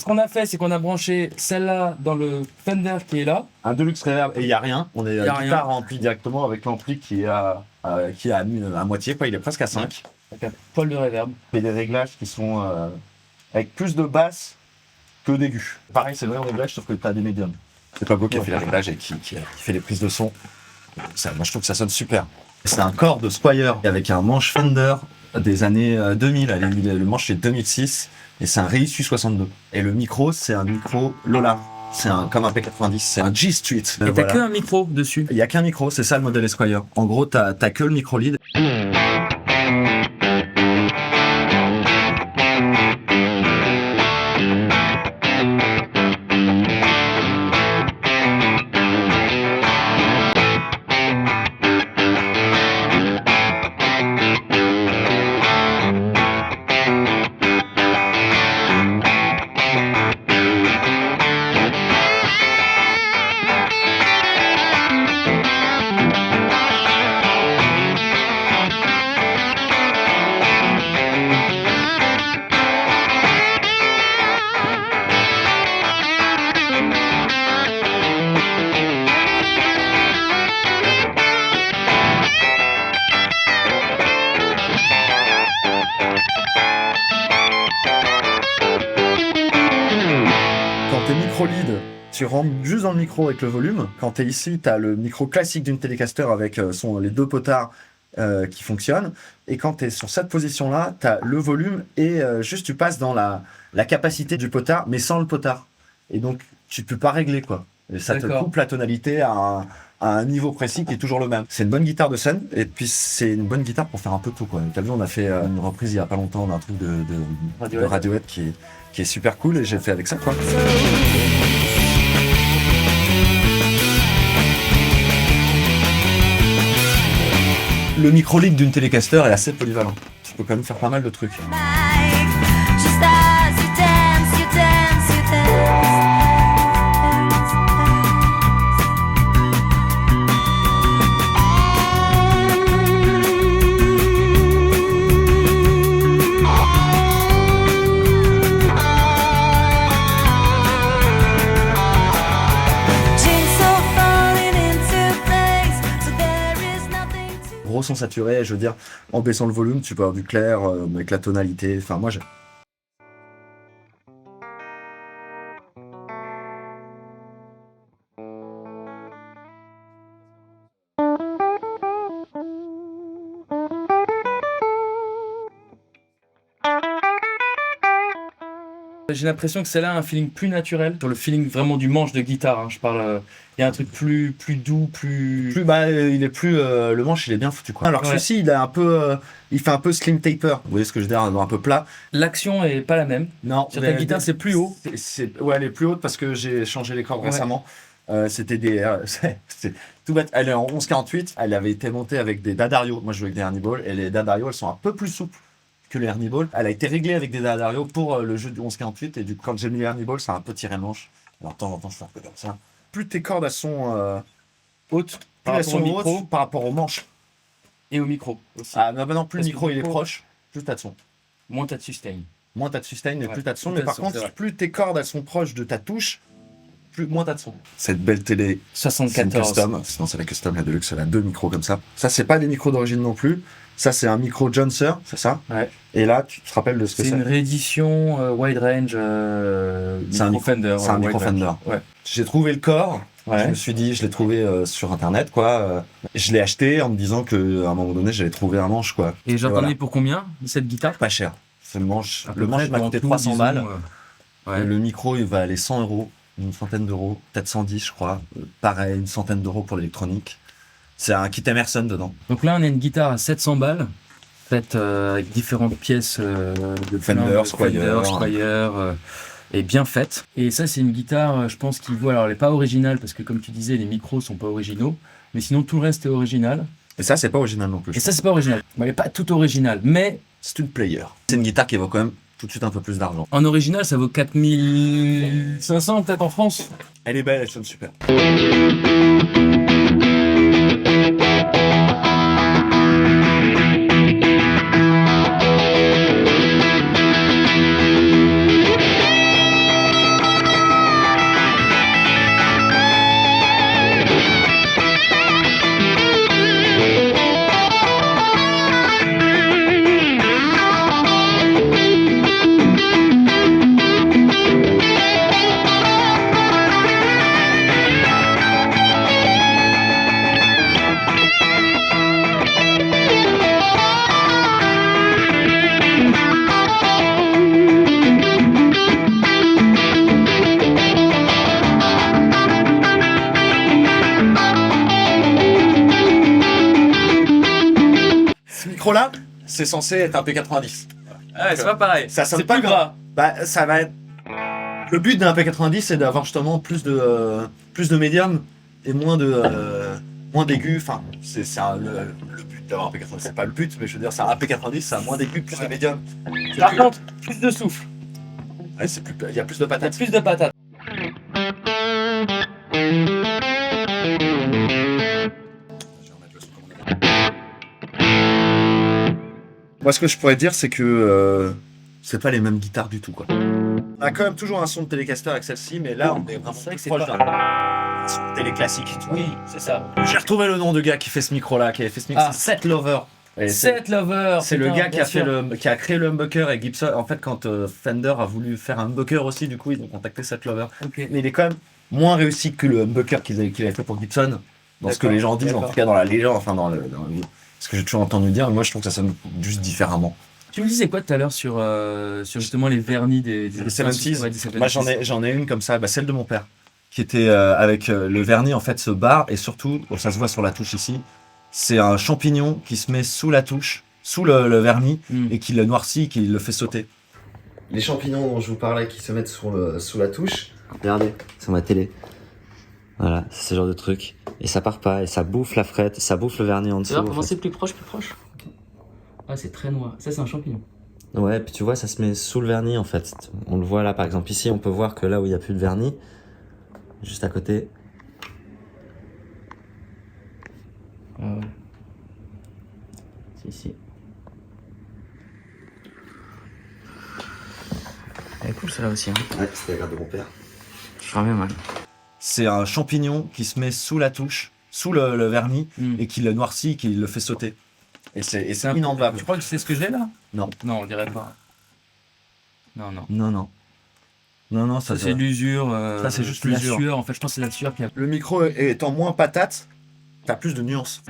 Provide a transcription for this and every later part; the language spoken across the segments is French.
ce qu'on a fait, c'est qu'on a branché celle-là dans le Fender qui est là. Un Deluxe Reverb et il n'y a rien. On est guitare remplie directement avec l'ampli qui est à moitié, quoi. Il est presque à 5. Avec un poil de reverb. Et des réglages qui sont avec plus de basse que d'aigus. Pareil, c'est le même réglage sauf que tu as des médiums. C'est Pablo qui a fait les réglages et qui fait les prises de son. Moi je trouve que ça sonne super. C'est un corps de Squier avec un manche Fender des années 2000. Le manche c'est 2006 et c'est un réissu 62. Et le micro c'est un micro Lola. C'est comme un P90, c'est un G Street. Et t'as qu'un micro dessus. Il n'y a qu'un micro, c'est ça le modèle Squier. En gros, t'as que le micro lead. Lead, tu rentres juste dans le micro avec le volume. Quand tu es ici, tu as le micro classique d'une Telecaster avec les deux potards qui fonctionnent. Et quand tu es sur cette position-là, tu as le volume et juste tu passes dans la capacité du potard, mais sans le potard. Et donc, tu peux pas régler, quoi. Et ça te coupe la tonalité à un niveau précis qui est toujours le même. C'est une bonne guitare de scène et puis c'est une bonne guitare pour faire un peu tout, quoi. T'as vu, on a fait une reprise il y a pas longtemps d'un truc de Radiohead qui est super cool et j'ai fait avec ça, quoi. Le micro-lead d'une Telecaster est assez polyvalent. Tu peux quand même faire pas mal de trucs. Gros son saturé, je veux dire, en baissant le volume, tu peux avoir du clair avec la tonalité. Enfin, moi, j'aime. J'ai l'impression que celle-là a un feeling plus naturel, sur le feeling vraiment du manche de guitare. Hein, je parle, il y a un truc plus doux, plus. Il est plus le manche, il est bien foutu, quoi. Alors que celui-ci, il a un peu, il fait un peu slim taper. Vous voyez ce que je veux dire, un peu plat. L'action est pas la même. Non. Sur ta guitare, c'est plus haut. Ouais, elle est plus haute parce que j'ai changé les cordes récemment. C'était c'est tout bête. Elle est en 11-48. Elle avait été montée avec des D'Addario. Moi, je joue avec des Ernie Ball et les D'Addario, elles sont un peu plus souples que les Ernie Ball. Elle a été réglée avec des D'Addario pour le jeu du 11-48 et du coup, quand j'ai mis les Ernie Ball, ça a un peu tiré le manche. Alors, de temps en temps, je fais un peu comme ça. Plus tes cordes elles sont hautes, plus elles sont hautes par rapport au manche. Et au micro aussi. Ah non, plus le micro il est proche, plus t'as de son. Moins t'as de sustain. Moins t'as de sustain et plus t'as de son. Mais par contre, plus tes cordes elles sont proches de ta touche, moins t'as de son. Cette belle télé 74. C'est une custom. Sinon, c'est la custom, la Deluxe, elle a 2 micros comme ça. Ça, c'est pas des micros d'origine non plus. Ça, c'est un micro Johnser, c'est ça? Ouais. Et là, tu te rappelles de ce que c'est? C'est une réédition wide range. C'est un micro Fender. C'est un micro Fender. Ouais. J'ai trouvé le corps. Ouais. Je me suis dit, je l'ai trouvé sur internet, quoi. Je l'ai acheté en me disant qu'à un moment donné, j'allais trouver un manche, quoi. Et j'entendais pour combien cette guitare? Pas cher. C'est le manche. Le manche m'a coûté 300 balles. Ouais. Le micro, il va aller 100 €, une centaine d'euros, peut-être 110, je crois. Pareil, une centaine d'euros pour l'électronique. C'est un kit Emerson dedans. Donc là, on a une guitare à 700 balles, faite avec différentes pièces de Fender, Squier, et bien faite. Et ça, c'est une guitare, je pense, qui vaut. Alors, elle n'est pas originale parce que, comme tu disais, les micros sont pas originaux, mais sinon tout le reste est original. Et ça, c'est pas original non plus. Et ça, c'est pas original. Elle n'est pas tout original, mais c'est une player. C'est une guitare qui vaut quand même tout de suite un peu plus d'argent. En original, ça vaut 4500 peut-être en France. Elle est belle, elle sonne super. micro-là, c'est censé être un P90. Ah ouais, c'est pas pareil. Ça sonne C'est pas plus comme- gras. Bah, ça va être... Le but d'un P90, c'est d'avoir justement plus de médium et moins d'aigus. Enfin, le but d'avoir un P90, c'est pas le but, mais je veux dire, c'est un P90, ça a moins d'aigus, plus de médium. Par contre, plus de souffle. Ouais, il y a plus de patates. Plus de patates. Moi, ce que je pourrais dire, c'est que c'est pas les mêmes guitares du tout, quoi. On a quand même toujours un son de Telecaster avec celle-ci, mais là, on est vraiment C'est vrai que c'est proche pas- d'un son de télé classique. tu vois. Oui, c'est ça. J'ai retrouvé le nom de gars qui fait ce micro-là, qui avait fait ce micro. Ah. C'est Seth Lover. Et Set Lover. c'est le putain, gars qui bien a, sûr. qui a créé le humbucker et Gibson. En fait, quand Fender a voulu faire un humbucker aussi, du coup, ils ont contacté Seth Lover. Ok. Mais il est quand même moins réussi que le humbucker qu'il avait fait pour Gibson. Dans ce que D'accord, les gens disent, en d'accord. tout cas dans la légende, enfin ce que j'ai toujours entendu dire. Moi, je trouve que ça sonne juste différemment. Tu me disais quoi tout à l'heure sur justement les vernis des Les 70s. Ouais, des 70s. Moi, j'en ai une comme ça, celle de mon père, qui était avec le vernis en fait se barre et surtout, ça se voit sur la touche ici, c'est un champignon qui se met sous la touche, sous le vernis Mm. et qui le noircit, qui le fait sauter. Les champignons dont je vous parlais qui se mettent sous la touche, regardez, sur ma télé. Voilà, c'est ce genre de truc. Et ça part pas, et ça bouffe la frette, ça bouffe le vernis en Tu dessous. vois, en comment fait. c'est plus proche, plus proche. Ah, c'est très noir. Ça, c'est un champignon. Ouais, puis tu vois, ça se met sous le vernis en fait. On le voit là, par exemple, ici, on peut voir que là où il n'y a plus de vernis, juste à côté, Ah ouais. Si. Elle est cool, celle-là aussi. Hein. ouais, c'était la garde de mon père. Je ferais bien mal. C'est un champignon qui se met sous la touche, sous le vernis, Mm. et qui le noircit, qui le fait sauter. Et c'est un- inenlevable. Tu crois que c'est ce que j'ai là? Non. Non, on dirait pas. Non. Non, Ça, c'est l'usure. Ça, c'est juste la l'usure. sueur. En fait, je pense que c'est la sueur qui a. Le micro étant moins patate, t'as plus de nuances.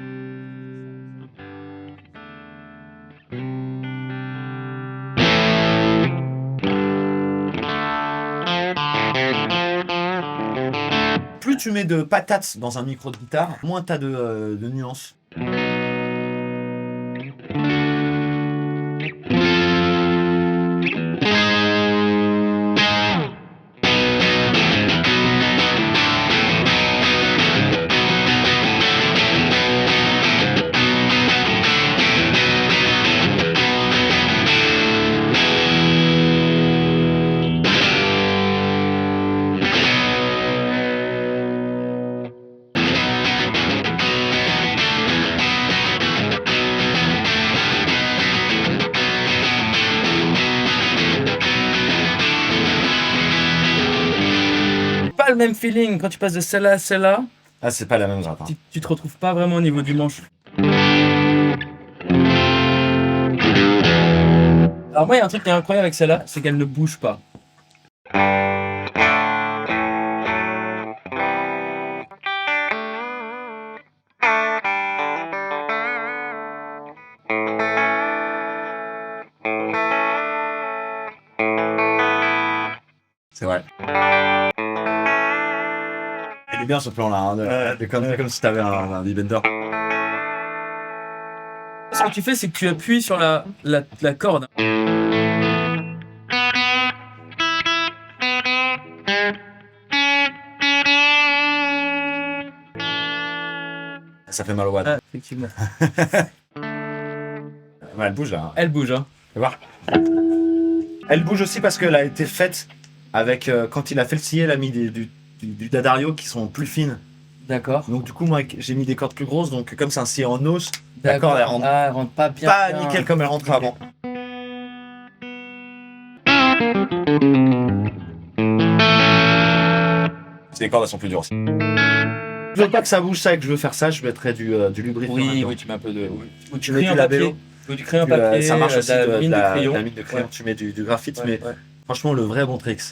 Plus tu mets de patates dans un micro de guitare, moins t'as de nuances. Pas le même feeling quand tu passes de celle-là à celle-là. Ah, c'est pas la même grappe. Hein. Tu te retrouves pas vraiment au niveau du manche. Alors moi, il y a un truc qui est incroyable avec celle-là, c'est qu'elle ne bouge pas. C'est vrai. Elle est bien ce plan-là, hein, comme si t'avais un D-Bender. Ce que tu fais, c'est que tu appuies sur la corde. Ça fait mal au watt. Ah, effectivement. Ouais, elle bouge là. Elle bouge, hein. Tu vas voir. Elle bouge aussi parce qu'elle a été faite avec. Quand il a fait le scié, il a mis du D'Addario qui sont plus fines. D'accord. Donc, du coup, moi, j'ai mis des cordes plus grosses. Donc, comme c'est un scié en os, la corde, elle rentre Ah, elle rentre pas bien. pas bien. nickel comme elle rentrait avant. Ces cordes, elles sont plus dures aussi. Je veux pas que ça bouge ça et que je veux faire ça, je mettrais du lubrifiant. Oui, là-dedans. oui, tu mets un peu de. Ou Tu mets du labello. Ou du crayon Tu, euh, papier. ça marche aussi de de la mine de crayon. la mine de crayon. Ouais. Tu mets du graphite, Ouais, mais ouais. franchement, le vrai bon tricks.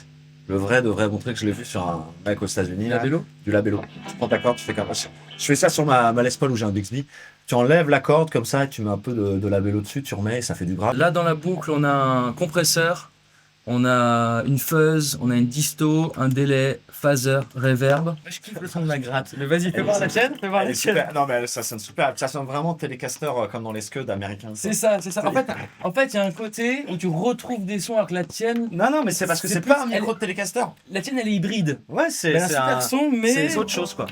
Le vrai bon tricks, je l'ai vu sur un mec aux États-Unis. là. Labello. Du labello. Tu prends ta corde, tu fais comme ça. Je fais ça sur ma Les Paul où j'ai un Bixby. Tu enlèves la corde comme ça, et tu mets un peu de labello dessus, tu remets et ça fait du grave. Là, dans la boucle, on a un compresseur On a une fuzz, on a une disto, un délai, phaser, reverb. Je kiffe le son de la gratte. Mais vas-y, fais voir la tienne, fais voir Elle la est tienne. super. Non, mais ça sonne super. Ça sonne vraiment Telecaster comme dans les Scud américains. C'est ça, c'est ça. En fait, il y a un côté où tu retrouves des sons avec la tienne. Non, mais c'est parce que c'est plus- pas un micro de Telecaster. La tienne, elle est hybride. Ouais, c'est Elle a un super son, mais c'est autre chose, quoi.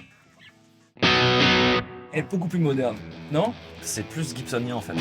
elle est beaucoup plus moderne, non? C'est plus Gibsonien, en fait.